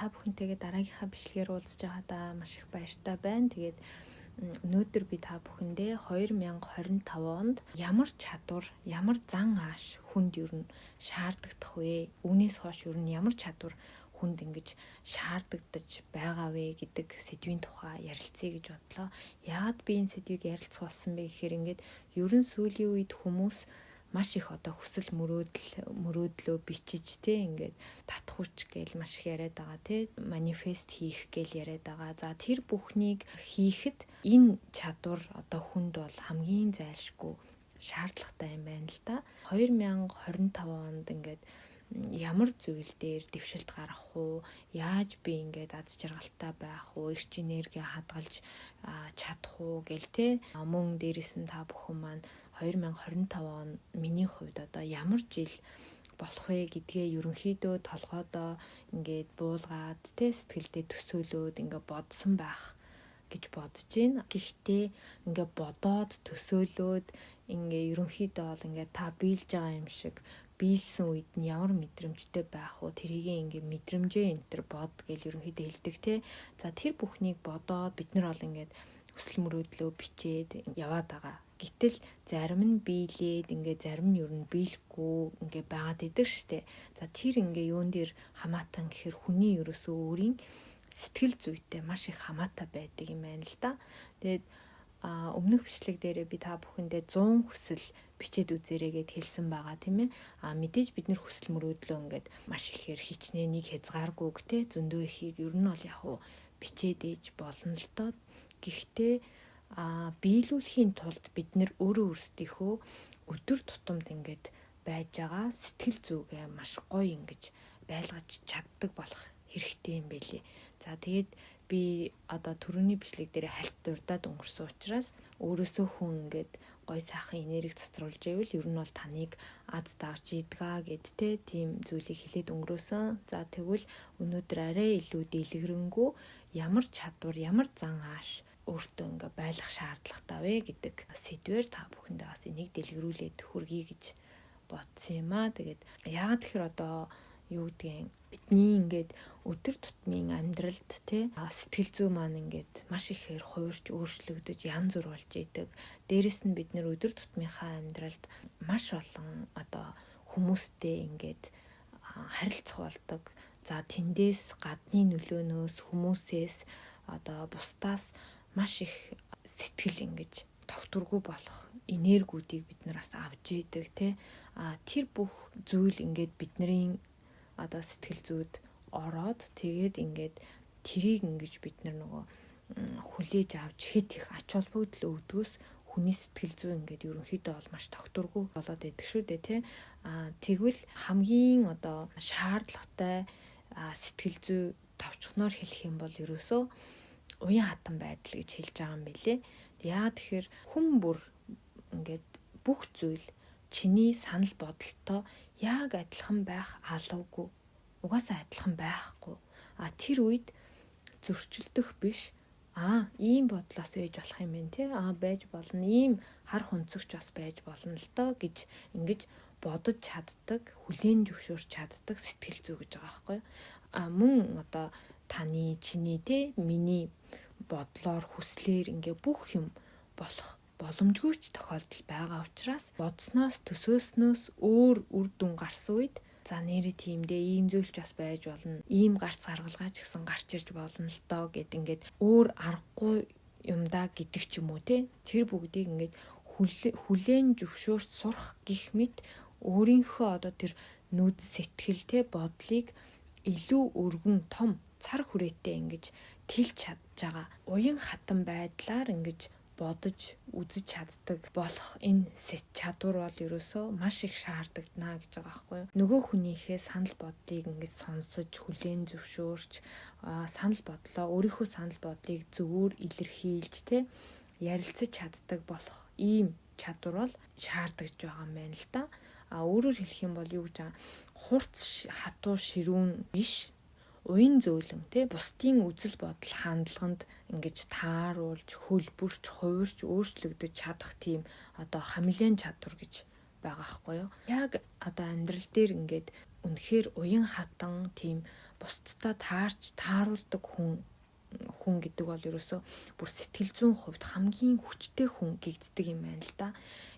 Та бүхэнтэйгээ дараагийнхаа бичлэгээр уулзж байгаадаа маш их баяртай байна. Тэгээд өнөөдөр би та бүхэндээ 2025 онд ямар чадвар, ямар зан ааш хүнд ер нь шаардагдах вэ? Үүнээс хойш ер нь ямар чадвар хүнд ингэж шаардагдаж байгаа вэ гэдэг сэдвийн тухай ярилцъя гэж бодлоо. Яагаад би энэ сэдвийг ярилцах болсон бэ гэхээр ингээд ерөн сүүлийн үед хүмүүс маш их одоо хүсэл мөрөөдлөө бичиж ингээд татхууч гээл маш их яриад байгаа тий, манифест хийх гээл яриад байгаа. За тэр бүхнийг хийхэд энэ чадвар одоо хүнд бол хамгийн зайлшгүй шаардлагатай юм байна л да. 2025 онд ингээд ямар зүйл дээр дэвшилт гарах уу, яаж би ингээд аз жаргалтай байх уу, эрч энерги хадгалж чадах уу гэл те. Мөн дээрэс нь та бүхэн маань 2025 он миний хувьд одоо ямар жил болох вэ гэдгээ ерөнхийдөө толгойдоо ингээд буулгаад те сэтгэлдээ төсөөлөөд ингээд бодсон байх гэж бодож байна. Гэхдээ ингээд бодоод төсөөлөөд ингээд ерөнхийдөө бол ингээд та биелж байгаа юм шиг биелсэн үед нь ямар мэдрэмжтэй байх уу, тэрийг ингээд мэдрэмжээ энтер бод гэж ерөнхийдөө хэлдэг те. За тэр бүхнийг бодоод бид нар бол ингээд хүсэл мөрөөдлөө бичээд яваад байгаа. Гэтэл зарим нь биелээд ингээд зарим нь ер нь биелэхгүй ингээд байгаад идэг штэ. За тэр ингээд юун дээр хамаатан гэхэр хүний ерөөсөө өөрийн сэтгэл зүйтэй маш их хамаатай байдаг юм байна л да. Тэгээд өмнөх бичлэг дээрээ би та бүхэндээ 100 хүсэл бичээд үзээрэй гэд хэлсэн байгаа тийм ээ. Мэдээж бид нэр хүсэл мөрөөдлөө ингээд маш ихээр хичнээн нэг хязгааргүй те зөндөө ихийг ер нь бол яг уу бичээд ээж болно л доо. Гэхдээ биелүүлэхийн тулд бид нэр өөрөө өөрсдийнхөө өдөр тутамд ингээд байж байгаа сэтгэл зүгээ маш гоё ингэж байлгаж чаддаг болох хэрэгтэй юм байлээ. За тэгээд би одоо түрүүний бичлэг дээр хальт дурдаад өнгөрсөн учраас өөрөөсөө хүн ингээд гой сайхан энерги цацруулж байвал ер нь бол таныг аз дагж идгаа гэд те тийм зүйлийг хэлээд өнгөрөөсөн. За тэгвэл өнөөдөр арай илүү дэлгэрэнгүй ямар чадвар, ямар зан ааш өөртөө ингээ байлгах шаардлагатай вэ гэдэг сэдвээр та бүхэндээ бас энийг дэлгэрүүлээд хүргэе гэж бодсон юм аа. Тэгээд яагаад тэгэхээр одоо юу гэдгийг бидний ингээд өдөр тутмын амьдралд те сэтгэл зүй маань ингээд маш ихээр хуурч өөрчлөгдөж янз бүр болж идэг. Дээрэс нь бид нэр өдөр тутмынхаа амьдралд маш олон одоо хүмүүстэй ингээд харилцах болдог. За тэндээс гадны нөлөөнөөс хүмүүсээс одоо бусдаас маш их сэтгэл ингэж тогтворгүй болох энергиудыг бид нараас авж идэг те. Тэр бүх зүйл ингээд бидний одоо сэтгэл зүйд ороод тэгээд ингээд тэрийг ингэж бид нар нөгөө хүлээж авч хит их ач холбогдол өгдгөөс хүний сэтгэл зүй ингээд ерөнхийдөө бол маш тогтворгүй болоод идэг шүү дээ тий. Тэгвэл хамгийн одоо шаардлагатай сэтгэл зүй товчхоноор хэлэх юм бол ерөөсөө уян хатан байдал гэж хэлж байгаа юм билэ. Яагаад тэгэхээр хүн бүр ингээд бүх зүйл чиний санал бодолтой яг адилхан байх алавгүй. Угаасаа адилхан байхгүй. Тэр үед зөрчилдөх биш. Ийм бодлоос ээж болох юм байна тий. Байж болно. Ийм хар хүнцэгч бас байж болно л доо гэж ингэж бодож чаддаг, хүлээн зөвшөөрч чаддаг сэтгэл зүй гэж байгаа байхгүй. Мөн одоо таны, чиний тий, миний бодлоор хүслээр ингээ бүх юм болох боломжгүйч тохиолдол байгаа учраас бодсноос төсөөснөөс өөр үр дүн гарсан үед за нэрээ тиймдээ ийм зүйлч бас байж болно. Ийм гарц гаргалгаа ч гэсэн гарч ирж болно л доо гэд ингээд өөр аргагүй юмдаа гэдэг ч юм уу те. Тэр бүгдийг ингээд хүлээн зөвшөөрч сурах гих мэт өөрийнхөө одоо тэр нүд сэтгэл те бодлыг илүү өргөн том цар хүрээтэй ингэж тэлж чадж байгаа. Уян хатан байдлаар ингэж бодож үзэж чаддаг болох энэ чадвар бол ерөөсөө маш их шаардагдана гэж байгаа байхгүй юу. Нөгөө хүнийхээ санал бодлыг ингэж сонсож хүлээн зөвшөөрч санал бодлоо өөрийнхөө санал бодлыг зөвөр илэрхийлж те ярилцаж чаддаг болох ийм чадвар бол шаардагдж байгаа юм байна л да. Өөрөөр хэлэх юм бол юу гэж байгаа хурц хатуу ширүүн биш уян зөөлөн те бусдын үзэл бодол хандлаганд ингэж тааруулж хөлбөрч хувирч өөрчлөгдөж чадах тийм одоо хамлын чадвар гэж байгаа байхгүй юу. Яг одоо амьдрал дээр ингээд үнэхээр уян хатан тийм бусдтай тааруулдаг хүн гэдэг бол ерөөсөө бүр сэтгэл зүйн хувьд хамгийн хүчтэй хүн гэгддэг юм байна л да.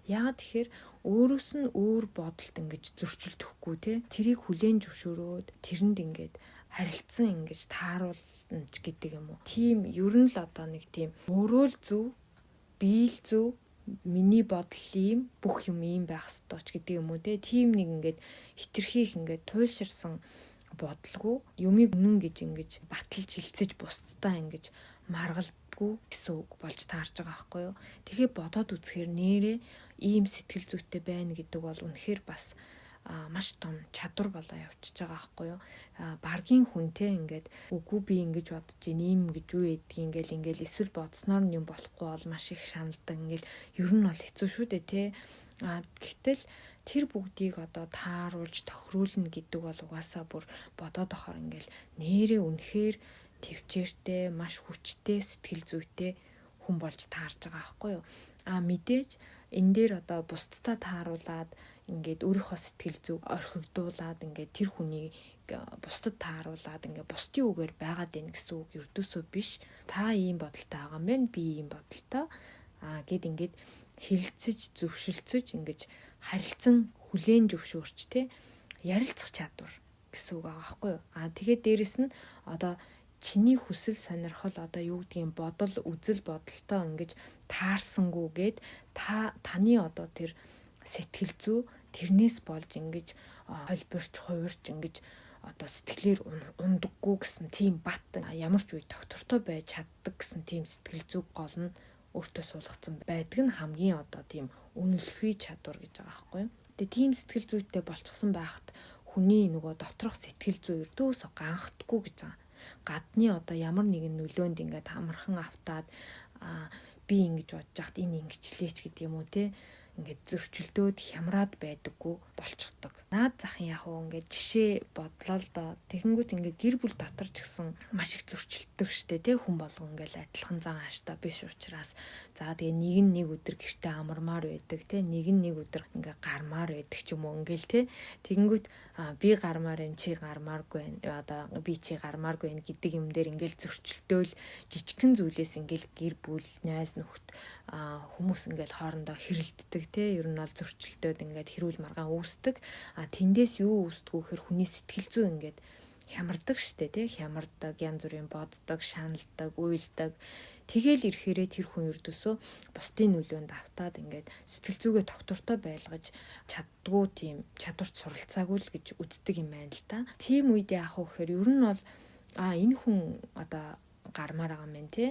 Яагаад тэгэхээр өөрөөс нь өөр бодолд ингэж зөрчилдөхгүй те тэрийг хүлээн зөвшөөрөөд тэрэнд ингэж харилцсан ингэж тааруулна гэдэг юм уу. Тийм ер нь л одоо нэг тийм өөрөө л зөв, би л зөв, миний бодол ийм, бүх юм ийм байх ёстой ч гэдэг юм уу те. Тийм нэг ингэж хитрхийх ингэж туйлширсан бодлого юмыг үнэн гэж ингэж баталж хилцэж бусдаа ингэж маргалдаггүй гэсэн үг болж таарж байгаа байхгүй юу. Тэгээ бодоод үзэхээр нэрээ ийм сэтгэл зүйтэй байна гэдэг бол үнэхээр бас маш том чадвар болоо явчихж байгаа байхгүй юу. Баргийн хүнтэй ингээд үгүй би ингэж бодож ийм гэж юу ядгийг ингээл эсвэл бодсноор нь юм болохгүй бол маш их шаналдаг ингээл ер нь бол хэцүү шүү дээ те. Гэтэл тэр бүгдийг одоо тааруулж тохируулна гэдэг бол угаасаа бүр бодоод ахаар ингээл нэрээ үнэхээр төвчээртэй маш хүчтэй сэтгэл зүйтэй хүн болж таарж байгаа байхгүй юу. Мэдээж энэ дээр одоо бусдтай тааруулаад ингээд өөрийнхөө сэтгэл зүй орхигдуулаад ингээд тэр хүнийг бусдад тааруулаад ингээд бусдын үгээр байгаад байна гэсэн үг ердөөсөө биш. Та ийм бодолтой байгаа юм байна, би ийм бодолтой гэд ингээд хилцэж зөвшөлдсөж ингэж харилцан хүлээн зөвшөөрч те ярилцах чадвар гэсэн үг байгаа байхгүй юу. Тэгээд дээрэс нь одоо чиний хүсэл сонирхол одоо юу гэдгийг бодол үзэл бодолтой ингэж таарсангүйгээд таны одоо тэр сэтгэл зүй тэрнээс болж ингэж холбирч хувирч ингэж одоо сэтгэлээр ундаггүй гэсэн тийм бат ямар ч үе доктортой байж чаддаг гэсэн тийм сэтгэл зүй гол нь өөртөө суулгацсан байдаг нь хамгийн одоо тийм үнэлэхүй чадвар гэж байгаа байхгүй юу. Тэгээ тийм сэтгэл зүйтэй болчихсон байхад хүний нөгөө доторх сэтгэл зүй өрдөөсө ганхдаггүй гэж байгаа. Гадны одоо ямар нэгэн нөлөөнд ингээд амархан автаад би ингэж бодож яхад энэ ингэчлээч гэдэг юм уу те ингээд зөрчилдөөд хямраад байдаггүй болчихдог. Наад захын яг уу ингээд жишээ бодлоо л доо. Тэгэнгүүт ингээд гэр бүл дотор ч гэсэн маш их зөрчилдөг штэ тий хүн болгон ингээд адилхан зан ааштай биш учраас за тэгээ нэг өдөр гэртээ амармаар байдаг тий нэг өдөр ингээд гармаар байдаг ч юм уу ингээл тий тэгэнгүүт би гармаар энэ чи гармааргүй байна одоо би чи гармааргүй байна гэдэг юм дээр ингээл зөрчилдөөл жижигхэн зүйлээс ингээл гэр бүл найз нөхд хүмүүс ингээл хоорондоо хэрэлддэг тий ер нь бол зөрчилдөөд ингээд хэрүүл маргаан үүсдэг. Тэндээс юу үүсдэг вэ гэхээр хүний сэтгэл зүй ингээд хямардаг штэ тий хямардаг янз бүрийн боддог шаналдаг уйлдаг тэгэл ирэхээрээ тэр хүн ердөөсөө бусдын нөлөөнд автаад ингээд сэтгэл зүгээ доктортой байлгаж чаддгүй тийм чадварт суралцаагүй л гэж үздэг юм байна л та. Тийм үед яах вэ гэхээр ер нь бол энэ хүн одоо гармаар байгаа юм байна тий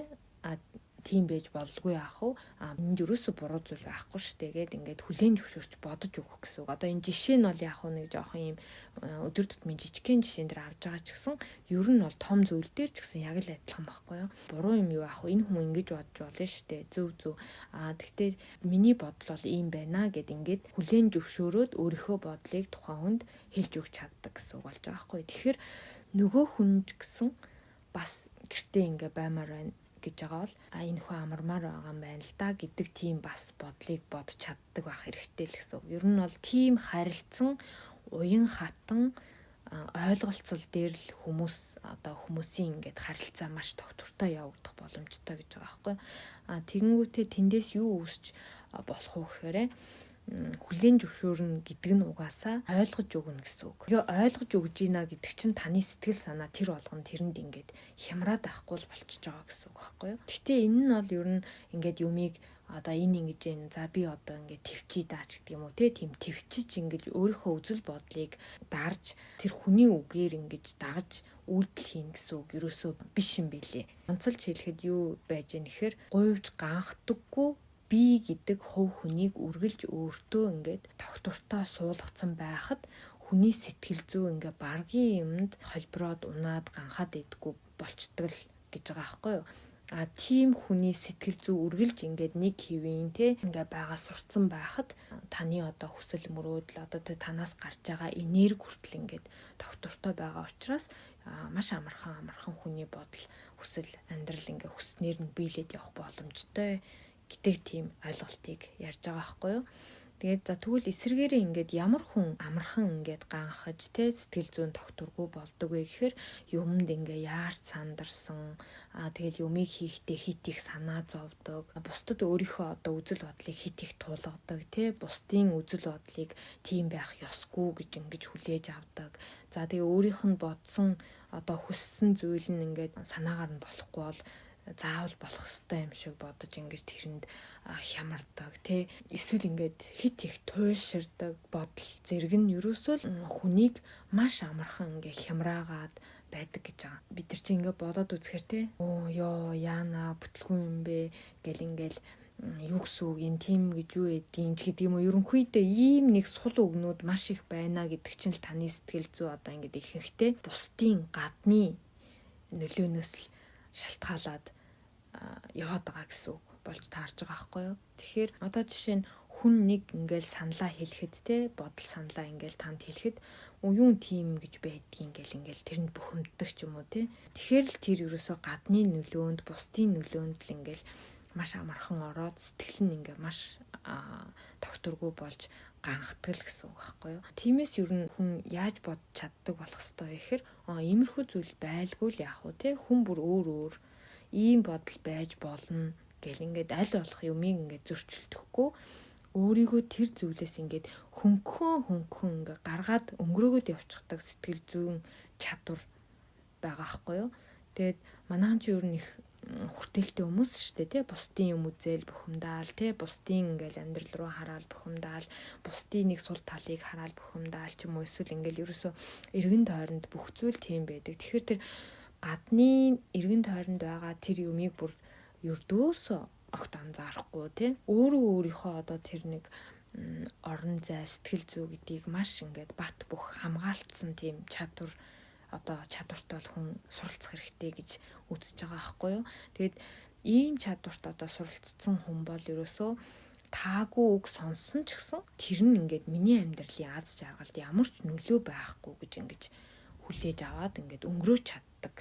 тийм байж болдгүй яах вэ? Энд юусоо буруу зүйл байхгүй шүү дээ гэд ингээд хүлээн зөвшөөрч бодож өгөх гэсэн үг. Одоо энэ жишээ нь бол яах вэ нэг жоохон юм өдөр тутмын жижигхэн жишээн дээр авч байгаа ч гэсэн ер нь бол том зүйл дээр ч гэсэн яг л адилхан байхгүй юу? Буруу юм юу яах вэ? Энэ хүн ингэж бодож болно шүү дээ. Зөв. Тэгтээ миний бодол бол ийм байна гэд ингээд хүлээн зөвшөөрөөд өөрийнхөө бодлыг тухайн хүнд хэлж өгч чаддаг гэсэн үг болж байгаа байхгүй юу? Тэгэхээр нөгөө хүн ч гэсэн бас гэртээ ингээ баймаар байна гэж байгаа бол энэ хүн амармаар байгаа юм байна л да гэдэг тийм бас бодлыг бодож чаддаг байх хэрэгтэй л гэсэн. Ер нь бол тийм харилцсан уян хатан ойлголцол дээр л хүмүүсийн ингээд харилцаа маш доктортой явагдах боломжтой гэж байгаа байхгүй. Тэгэнгүүтээ тэндээс юу үүсч болох вэ гэхээр хүлээн зөвшөөрнө гэдэг нь угаасаа ойлгож өгнө гэсэн үг. Тэгээ ойлгож өгж ийна гэдэг чинь таны сэтгэл санаа тэр болгоно тэрэнд ингээд хямраад байхгүй л болчихж байгаа гэсэн үг байхгүй юу. Гэхдээ энэ нь бол ер нь ингээд юмыг одоо энэ ингэж байна. За би одоо ингээд төвчий даач гэдэг юм уу те тийм төвчиж ингээд өөрийнхөө үзэл бодлыг дарж тэр хүний үгээр ингээд дагаж үйлдэл хийн гэсэн үг ерөөсөө биш юм билээ. Онцолж хэлэхэд юу байж гэнэ гэхээр гуйвж ганхдаггүй би гэдэг хувь хүнийг үргэлж өөртөө ингээд доктортой суулгацсан байхад хүний сэтгэл зүй ингээд баргийн юмд холбироод унаад ганхаад идэггүй болчдөг л гэж байгаа байхгүй юу. Тийм хүний сэтгэл зүй үргэлж ингээд нэг хэвийн те ингээд байгаа сурцсан байхад таны одоо хүсэл мөрөөдөл одоо танаас гарч байгаа энерги хүртэл ингээд доктортой байгаа учраас маш амархан хүний бодол хүсэл амьдрал ингээд хүснээр нь биелээд явах боломжтой гэдэг тийм ойлголтыг ярьж байгаа байхгүй юу. Тэгээд за тэгвэл эсэргээрээ ингээд ямар хүн амархан ингээд ганхаж те сэтгэл зүйн тогтворгүй болдог вэ гэхээр юмд ингээ яарч сандарсан тэгэл юмыг хийхдээ хит их санаа зовдөг. Бусдад өөрийнхөө одоо үзэл бодлыг хит их тулгадаг те бусдын үзэл бодлыг тийм байх ёсгүй гэж ингэж хүлээж авдаг. За тэгээ өөрийнх нь бодсон одоо хүссэн зүйл нь ингээд санаагаар нь болохгүй бол заавал болох ёстой юм шиг бодож ингэж тэрэнд хямардаг тий эсвэл ингээд хит их туйлширдаг бодол зэрэг нь ерөөсөө л хүнийг маш амархан ингээ хямраагаад байдаг гэж байгаа. Бид нар чи ингээ бодоод үзэхэр тий ёо яана бүтлгүй юм бэ гэл ингээл юу гэсэн үг юм тийм гэж юу эдгийн ч гэдэг юм уу ерөнхийдөө ийм нэг сул өгнүүд маш их байна гэдэг чинь л таны сэтгэл зүй одоо ингээд ихэнхдээ бусдын гадны нөлөөнөөс л шалтгаалаад яваад байгаа гэсэн үг болж таарж байгаа байхгүй юу. Тэгэхээр одоо жишээ нь хүн нэг ингээл саналаа хэлэхэд те бодол саналаа ингээл танд хэлэхэд юу тийм гэж байдгийг ингээл тэрэнд бухимддаг ч юм уу те. Тэгэхээр л тэр ерөөсөө гадны нөлөөнд бусдын нөлөөнд л ингээл маш амархан ороод сэтгэл нь ингээ маш тогтворгүй болж ганхдаг л гэсэн үг байхгүй юу. Тиймээс ер нь хүн яаж бодож чаддаг болох ёстой вэ гэхээр иймэрхүү зүйл байлгүй л яах вэ те. Хүн бүр өөр ийм бодол байж болно гэл ингээд аль болох юмыг ингээд зөрчилдөхгүй өөрийгөө тэр зүйлээс ингээд хөнгөн ингээд гаргаад өнгөрөөгд явчихдаг сэтгэл зүйн чадвар байгаа байхгүй юу. Тэгээд манайхан ч ер нь их хүртээлтэй хүмүүс шүү дээ тий бусдын юм үзэл бухимдаал тий бусдын ингээл амьдрал руу хараад бухимдаал бусдын нэг сул талыг хараад бухимдаал ч юм уу эсвэл ингээл ерөөсөө эргэн тойронд бүх зүйл тийм байдаг. Тэгэхээр тэр гадны эргэн тойронд байгаа тэр юмыг бүр ердөөсөө огт анзаарахгүй тий өөрийнхөө одоо тэр нэг орон зай сэтгэл зүй гэдгийг маш ингээд бат бөх хамгаалтсан тийм чадвар одоо чадвартай хүн суралцах хэрэгтэй гэж үзэж байгаа байхгүй юу. Тэгээд ийм чадварт одоо суралцсан хүн бол ерөөсөө таагүй үг сонссон ч гэсэн тэр нь ингээд миний амьдралын аз жаргалд ямар ч нөлөө байхгүй гэж ингэж хүлээж аваад ингээд өнгөрөөж чаддаг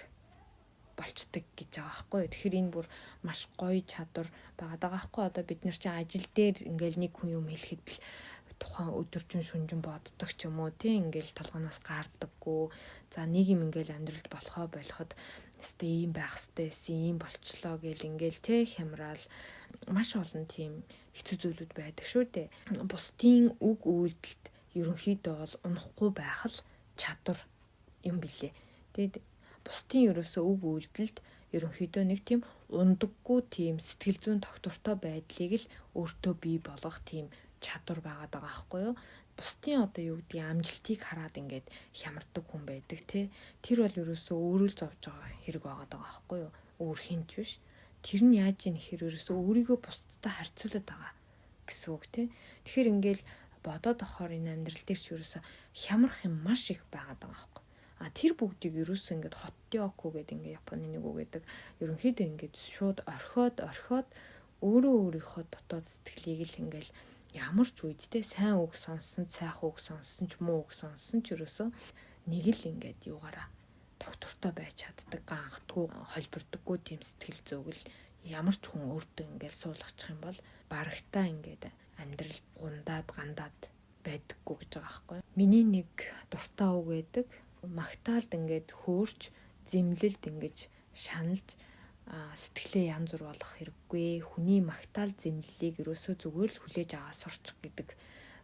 болцдог гэж байгаа байхгүй юу. Тэгэхээр энэ бүр маш гоё чадвар байгаа байхгүй. Одоо бид нар чинь ажил дээр ингээл нэг хүн юм хэлэхэд л тухайн өдөржин шүнжин боддог ч юм уу тий ингээл толгоноос гардаггүй. За нэг юм ингээл амьдралд болоход өстэй ийм байх хэвээр ийм болчлоо гэл ингээл тий хямраал маш олон тийм хэцүү зүйлүүд байдаг шүү дээ. Бусдын үг үйлдэлд ерөнхийдөө бол унахгүй байх л чадвар юм билээ. Тэгээд бусдын ерөөсөө үг үйлдэлд ерөнхийдөө нэг тийм ундаггүй тийм сэтгэл зүйн тогтвортой байдлыг л өөртөө бий болгох тийм чадвар байгаад байгаа байхгүй юу. Бусдын одоо юу гэдгийг амжилтыг хараад ингээд хямардаг хүн байдаг тий. Тэр бол ерөөсөө өөрөө л зовж байгаа хэрэг байгаад байгаа байхгүй юу. Өөр хинч биш. Тэр нь яаж ийм хэр ерөөсөө өөрийгөө бусдтай харьцуулаад байгаа гэсэн үг тий. Тэгэхээр ингээл бодоод авахаар энэ амьдрал дээр ч ерөөсөө хямрах юм маш их байгаад байгаа байхгүй. Тэр бүгдийг ерөөсөө ингээд хоттёоку гэдэг ингээд Японы нэг үг гэдэг. Ерөнхийдөө ингээд шууд орхиод өөрийнхөө дотоод сэтгэлийг л ингээд ямар ч үедтэй сайн үг сонссон, сайхан үг сонссон ч муу үг сонссон ч ерөөсөө нэг л ингээд юугаараа тогтвортой байж чаддаг, ганхдаггүй, холбирдоггүй тийм сэтгэл зүгэл ямар ч хүн өөртөө ингээд суулгачих юм бол барагтаа ингээд амьдрал гандаад байдаггүй гэж байгаа байхгүй. Миний нэг дуртай үг байдаг. Магтаалд ингээд хөөрч, зэмлэлд ингээд шаналж сэтгэлээ янз бүр болгох хэрэггүй. Хүний магтаал зэмлэлийг ерөөсөө зүгээр л хүлээж аваа сурчих гэдэг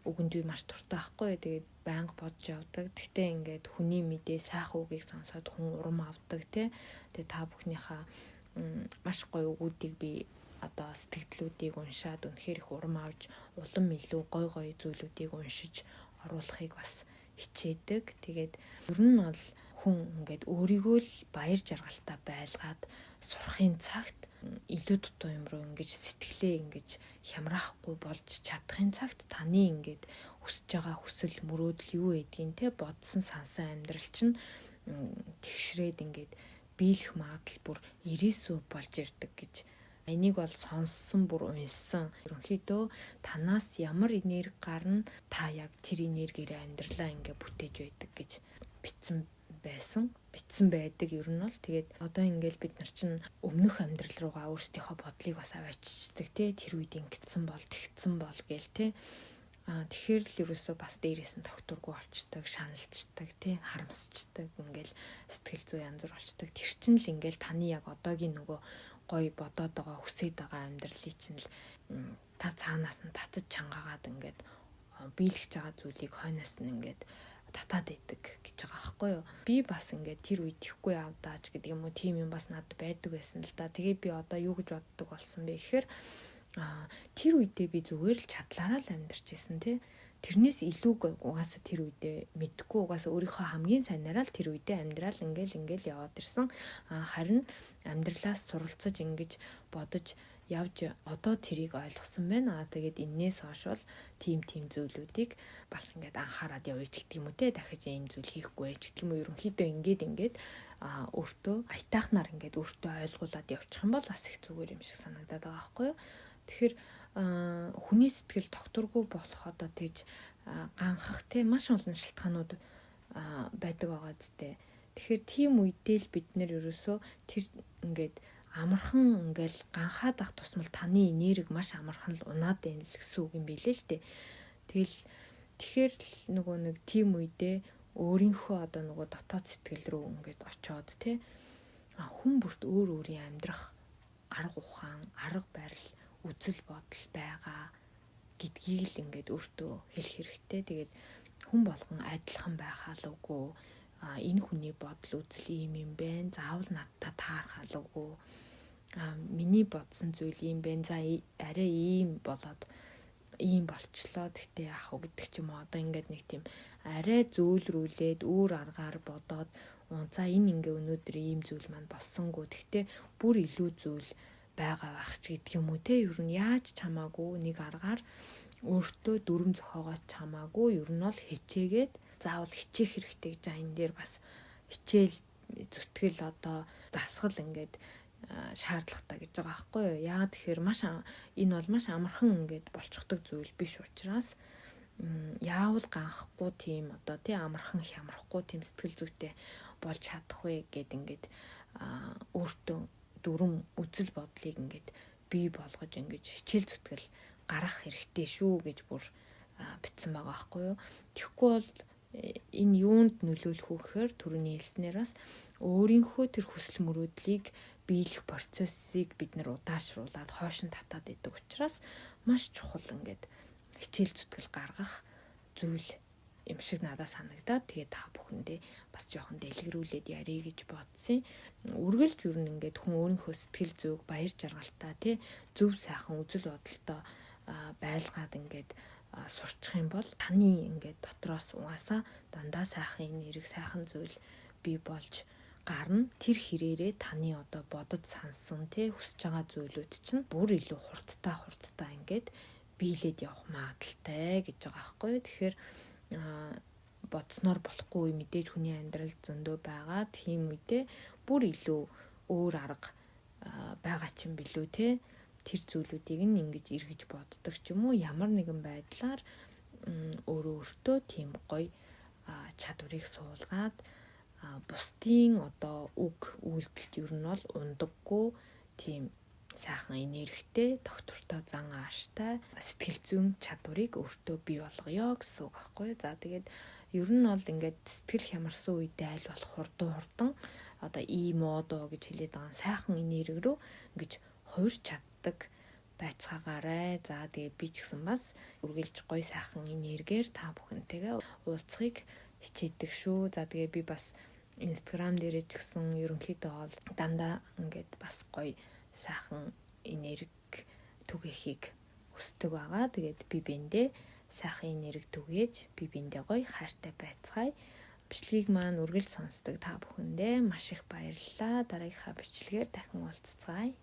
үгэнд би маш дуртай байхгүй. Тэгээд байнга бодож явдаг. Гэхдээ ингээд хүний мэдээ сайхан үгийг сонсоод хүн урам авдаг тий. Тэгээд та бүхнийхээ маш гоё үгүүдийг би одоо сэтгэлдлүүдийг уншаад үнэхээр их урам авч улам илүү гоё зүйлүүдийг уншиж оруулахыг бас хичээдэг. Тэгээд ер нь бол хүн ингээд өөрийгөө л баяр жаргалтай байлгаад сурахын цагт илүү дутуу юм руу ингэж сэтгэлээ ингэж хямраахгүй болж чадахын цагт таны ингээд хүсэж байгаа хүсэл мөрөөдөл юу гэдгийг те бодсон сансан амьдрал чинь тэгшрээд ингээд биелэх магадлал бүр 90% болж ирдэг гэж. Энийг бол сонссон бүр унссан. Ерөнхийдөө танаас ямар энерги гарна та яг тэр энергиээр амьдралаа ингээ бүтээж байдаг гэж бичсэн байдаг. Ер нь бол тэгээд одоо ингээл бид нар чинь өмнөх амьдрал руугаа өөрсдийнхөө бодлыг бас аваачдаг тий. Тэр үед ингэсэн бол тэгсэн бол гээл тий. Тэгэхээр л ерөөсөө бас дээрээс нь докторгүй орчдөг, шаналждаг, тий харамсчдаг, ингээл сэтгэл зүй янз бүр болчдөг. Тэр чинь л ингээл таны яг одоогийн нөгөө гоё бодоод байгаа, хүсээд байгаа амьдралыг чинь л та цаанаас нь татаж чангаагаад ингээд биелгэж байгаа зүйлийг хойноос нь ингээд татаад идэг гэж байгаа байхгүй юу. Би бас ингээд тэр үед ихгүй явдаач гэдэг юм уу, тийм юм бас надад байдаг байсан л да. Тэгээ би одоо юу гэж боддог болсон бэ гэхээр тэр үедээ би зүгээр л чадлаараа л амьдарч ирсэн тий. Тэрнээс илүүг угаасаа тэр үедээ мэдгүй, угаасаа өөрийнхөө хамгийн сайнараа л тэр үедээ амьдрал ингээл яваад ирсэн. Харин амьдралаас суралцаж ингэж бодож явж одоо тэрийг ойлгосон байна. Тэгээд энээс хойш бол тийм зүйлүүдийг бас ингээд анхаарад явъя ч гэдэг юм уу те. Дахиж ийм зүйл хийхгүй ч гэдэг юм уу. Ерөнхийдөө ингээд өөртөө аятаахнаар ингээд өөртөө ойлгуулад явчих юм бол бас их зүгээр юм шиг санагдаад байгаа байхгүй юу. Тэгэхээр хүний сэтгэл докторгүй болох одоо тэгж ганхах те маш олон шалтгаанууд байдаг байгаа зү. Тэгэхээр тийм үедээ л бид нэр ерөөсөө тэр ингээд амархан ингээл ганхаад ах тусмал таны энерги маш амархан л унаад байна л гэсэн үг юм билээ л дээ. Тэгэхээр л нөгөө нэг тийм үедээ өөрийнхөө одоо нөгөө дотоод сэтгэл рүү ингээд очиод те хүн бүрт өөр өөрийн амьдрах арга ухаан, арга барил, үзэл бодол байгаа гэдгийг л ингээд өөртөө хэлэх хэрэгтэй. Тэгээд хүн болгон адилхан байх алуугүй. Энэ хүний бодол үзэл ийм юм байна. Заавал надтай таарах алуугүй. Миний бодсон зүйл ийм байна. За арай ийм болоод ийм болчлоо. Тэгтээ яах вэ гэдэг ч юм уу. Одоо ингээд нэг тийм арай зөөлрүүлээд өөр аргаар бодоод за энэ ингээ өнөөдөр ийм зүйл маань болсонгүй. Тэгтээ бүр илүү зүйл байгаа байх ч гэдэг юм уу те. Ер нь яаж чамаагүй нэг аргаар өөртөө дүрм зохиогооч чамаагүй. Ер нь бол хичээгээд заавал хичээх хэрэгтэй гэж энэ дээр бас хичээл зүтгэл одоо дасгал ингээд шаардлагатай гэж байгаа байхгүй юу. Яагаад тэгэхээр энэ бол маш амархан ингээд болчихдог зүйл биш учраас яавал ганхахгүй тийм одоо тий амархан хямрахгүй тийм сэтгэл зүйтэй болж чадах вэ гэд ингээд өөртөө дүрм үзэл бодлыг ингээд бий болгож ингээд хичээл зүтгэл гарах хэрэгтэй шүү гэж бүр бичсэн байгаа байхгүй юу. Тэгэхгүй бол энэ юунд нөлөөлөх вэ гэхээр түрүүний хэлснээр бас өөрийнхөө тэр хүсэл мөрөөдлийг биелэх процессыг бид нэр удаашруулад хойш нь татаад идэг учраас маш чухал ингээд хичээл зүтгэл гаргах зүйл юм шиг надад санагдаад тэгээд та бүхэндээ бас жоохон дэлгэрүүлээд ярих гэж бодсон. Үргэлж юу н ингээд хүн өөрийнхөө сэтгэл зүйг баяр жаргалтай тий зөв сайхан үзэл бодолтой байлгаад ингээд сурчих юм бол таны ингээд дотроос угаасаа дандаа сайхан энерги сайхан зүйл бий болж гарна. Тэр хэрээрээ таны одоо бодож сансан тий хүсэж байгаа зүйлүүд чинь бүр илүү хурдтай ингээд биелээд явах магадaltaй гэж байгаа байхгүй юу. Тэгэхээр бодсноор болохгүй мэдээж хүний амьдрал зөндөө байгаа. Тийм үедээ бүр илүү өөр арга байгаа ч юм билүү те. Тэр зүйлүүдийг нь ингэж эргэж боддог ч юм уу. Ямар нэгэн байдлаар өөртөө тийм гоё чадварыг суулгаад бусдын одоо үг үйлдэлт ер нь бол ундаггүй тийм сайхан энергитэй, доктортой зан ааштай сэтгэл зүйн чадварыг өөртөө бий болгоё гэсэн үг байхгүй. За тэгээд ер нь бол ингээд сэтгэл хямарсан үедээ аль болох хурдан одоо модо гэж хэлээд байгаа сайхан энерги рүү ингэж хувирч чаддаг байцгаагаарай. За тэгээд би ч гэсэн бас үргэлж гоё сайхан энергиэр та бүхэнтэйгээ уулзахыг хичээдэг шүү. За тэгээд би бас Instagram дээрээ ч гэсэн ерөнхийдөө бол дандаа ингээд бас гоё сайхан энерги түгээхийг хүсдэг байгаа. Тэгээд би биэндээ сайхан энерги түгээж би биэндээ гоё хайртай байцгаая. Бичлэгийг маань үргэлж сонсдог та бүхэндээ маш их баярлалаа. Дараагийнхаа бичлэгээр дахин уулзцгаая.